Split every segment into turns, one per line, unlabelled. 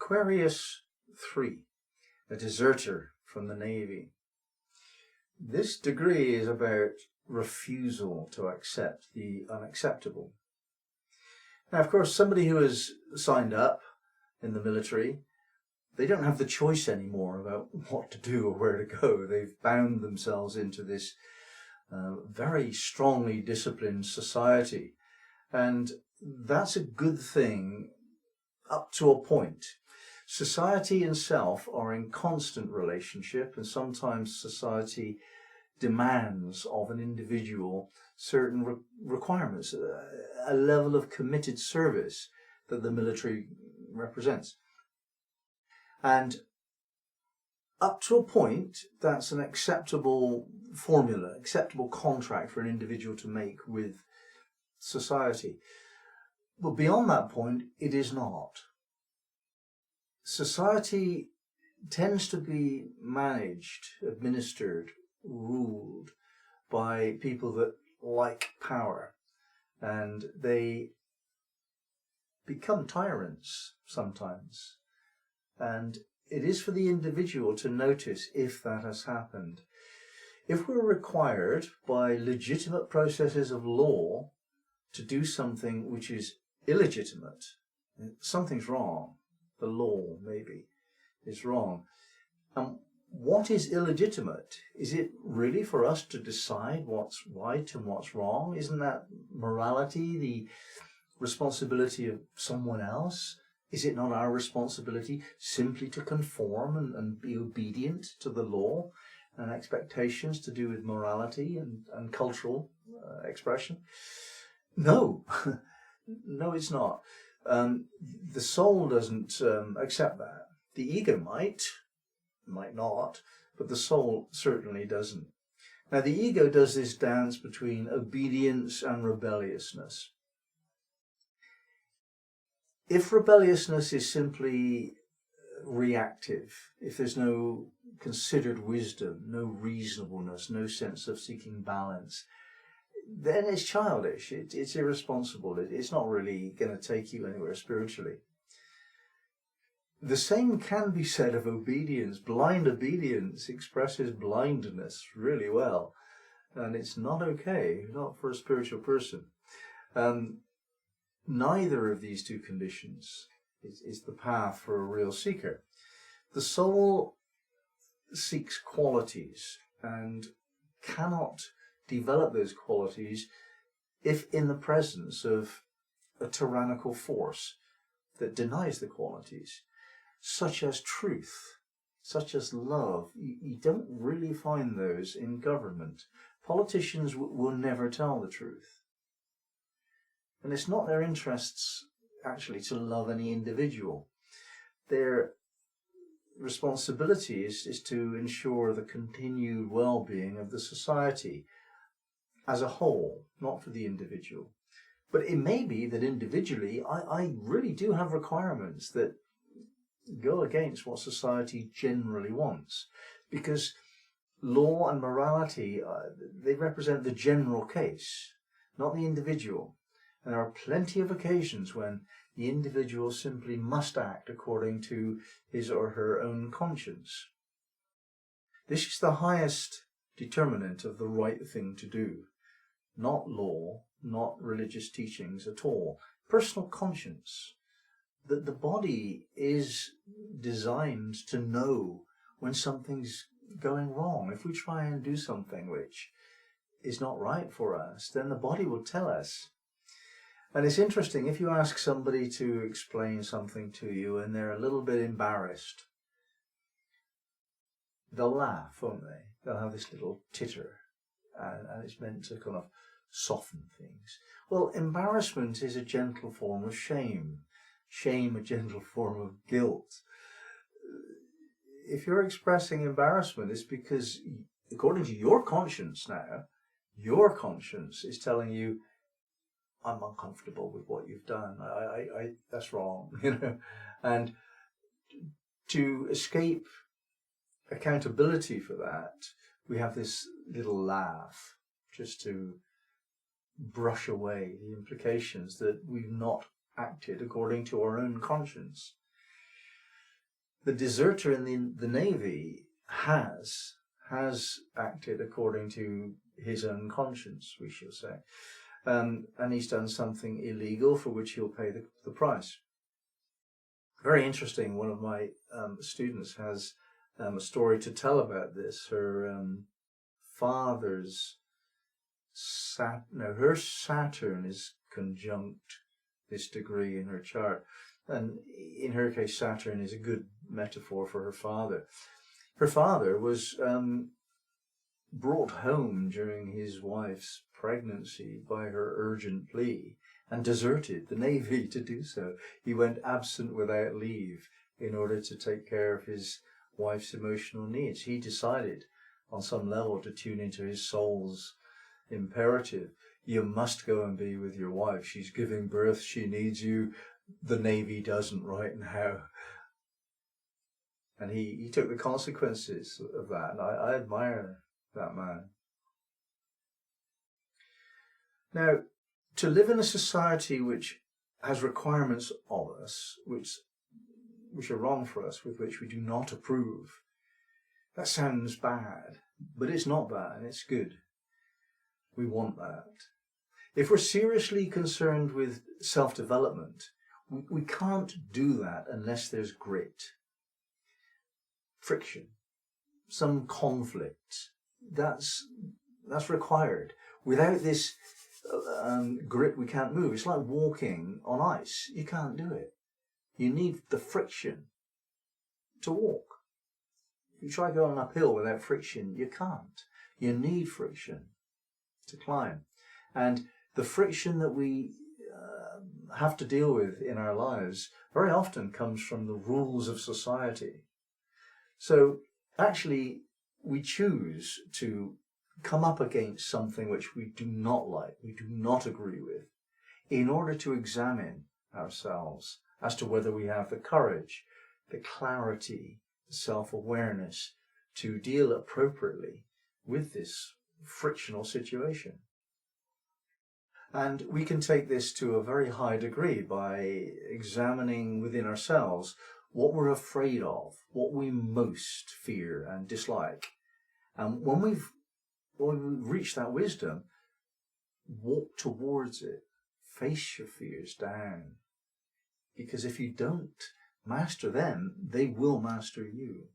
Aquarius 3, a deserter from the Navy. This degree is about refusal to accept the unacceptable. Now, of course, somebody who has signed up in the military, they don't have the choice anymore about what to do or where to go. They've bound themselves into this very strongly disciplined society. And that's a good thing up to a point. Society and self are in constant relationship, and sometimes society demands of an individual certain requirements, a level of committed service that the military represents. And up to a point, that's an acceptable formula, acceptable contract for an individual to make with society. But beyond that point, it is not. Society tends to be managed, administered, ruled by people that like power, and they become tyrants sometimes. And it is for the individual to notice if that has happened. If we're required by legitimate processes of law to do something which is illegitimate, something's wrong. The law, maybe, is wrong. What is illegitimate? Is it really for us to decide what's right and what's wrong? Isn't that morality the responsibility of someone else? Is it not our responsibility simply to conform and be obedient to the law and expectations to do with morality and cultural expression? No, no, it's not. The soul doesn't accept that. The ego might not, but the soul certainly doesn't. Now, the ego does this dance between obedience and rebelliousness. If rebelliousness is simply reactive, if there's no considered wisdom, no reasonableness, no sense of seeking balance, then it's childish, it's irresponsible, it's not really going to take you anywhere spiritually. The same can be said of obedience. Blind obedience expresses blindness really well, and it's not okay, not for a spiritual person. Neither of these two conditions is the path for a real seeker. The soul seeks qualities and cannot develop those qualities if in the presence of a tyrannical force that denies the qualities, such as truth, such as love. You don't really find those in government. Politicians will never tell the truth. And it's not their interests actually to love any individual. Their responsibility is to ensure the continued well-being of the society as a whole, not for the individual. But it may be that individually I really do have requirements that go against what society generally wants, because law and morality, they represent the general case, not the individual. And there are plenty of occasions when the individual simply must act according to his or her own conscience. This is the highest determinant of the right thing to do. Not law, not religious teachings at all. Personal conscience. That the body is designed to know when something's going wrong. If we try and do something which is not right for us, then the body will tell us. And it's interesting, if you ask somebody to explain something to you and they're a little bit embarrassed, they'll laugh, won't they? They'll have this little titter, and it's meant to kind of soften things. Well, embarrassment is a gentle form of shame. Shame, a gentle form of guilt. If you're expressing embarrassment, it's because, according to your conscience now, your conscience is telling you, I'm uncomfortable with what you've done. That's wrong, And to escape accountability for that, we have this little laugh, just to brush away the implications that we've not acted according to our own conscience. the deserter in the Navy has acted according to his own conscience, we shall say. And he's done something illegal for which he'll pay the price. Very interesting. One of my students has a story to tell about this. Her father's her Saturn is conjunct this degree in her chart, and in her case, Saturn is a good metaphor for her father. Her father was brought home during his wife's pregnancy by her urgent plea and deserted the Navy to do so. He went absent without leave in order to take care of his wife's emotional needs. He decided on some level to tune into his soul's imperative. You must go and be with your wife. She's giving birth. She needs you. The Navy doesn't right now. And he took the consequences of that. And I admire that man. Now, to live in a society which has requirements of us, which are wrong for us, with which we do not approve, that sounds bad, but it's not bad, it's good. We want that. If we're seriously concerned with self-development, we can't do that unless there's grit, friction, some conflict. That's required. Without this grit, we can't move. It's like walking on ice. You can't do it. You need the friction to walk. If you try going uphill without friction, you can't. You need friction to climb. And the friction that we have to deal with in our lives very often comes from the rules of society. So actually, we choose to come up against something which we do not like, we do not agree with, in order to examine ourselves as to whether we have the courage, the clarity, the self-awareness to deal appropriately with this frictional situation. And we can take this to a very high degree by examining within ourselves what we're afraid of, what we most fear and dislike. And when we've reached that wisdom, walk towards it. Face your fears down. Because if you don't master them, they will master you.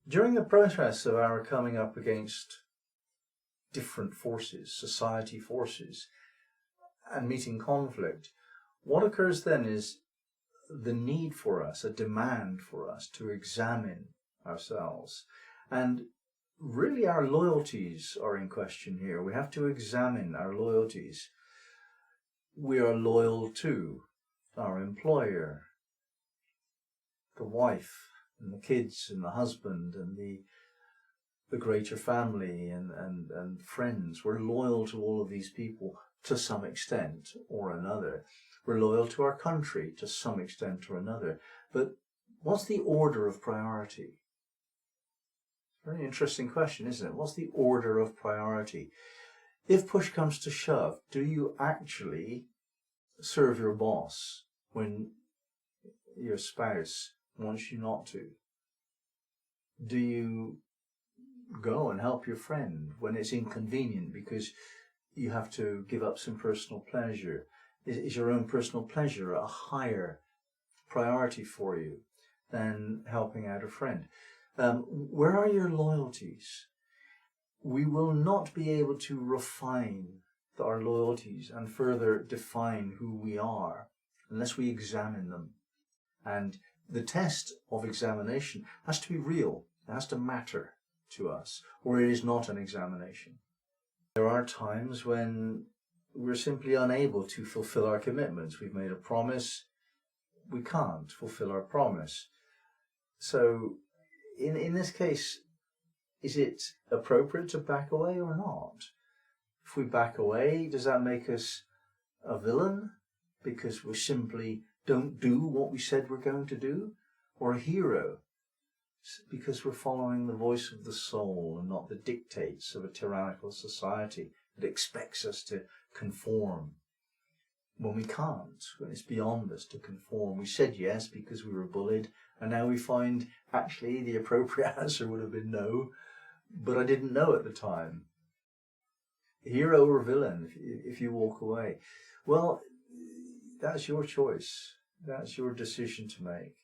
During the process of our coming up against different forces, society forces, and meeting conflict, what occurs then is the need for us, a demand for us to examine ourselves. And really our loyalties are in question here. We have to examine our loyalties. We are loyal to our employer, the wife, and the kids, and the husband, and the greater family, and friends. We're loyal to all of these people to some extent or another. We're loyal to our country to some extent or another. But what's the order of priority? Very interesting question, isn't it? What's the order of priority? If push comes to shove, do you actually serve your boss when your spouse wants you not to? Do you go and help your friend when it's inconvenient because you have to give up some personal pleasure? Is your own personal pleasure a higher priority for you than helping out a friend? Where are your loyalties? We will not be able to refine our loyalties and further define who we are unless we examine them. And the test of examination has to be real. It has to matter to us, or it is not an examination. There are times when we're simply unable to fulfill our commitments. We've made a promise, we can't fulfill our promise. So in this case, is it appropriate to back away or not? If we back away, does that make us a villain because we simply don't do what we said we're going to do? Or a hero because we're following the voice of the soul and not the dictates of a tyrannical society that expects us to conform? when we can't, when it's beyond us to conform. We said yes because we were bullied, and now we find actually the appropriate answer would have been no, but I didn't know at the time. Hero or villain, if you walk away. Well, that's your choice. That's your decision to make.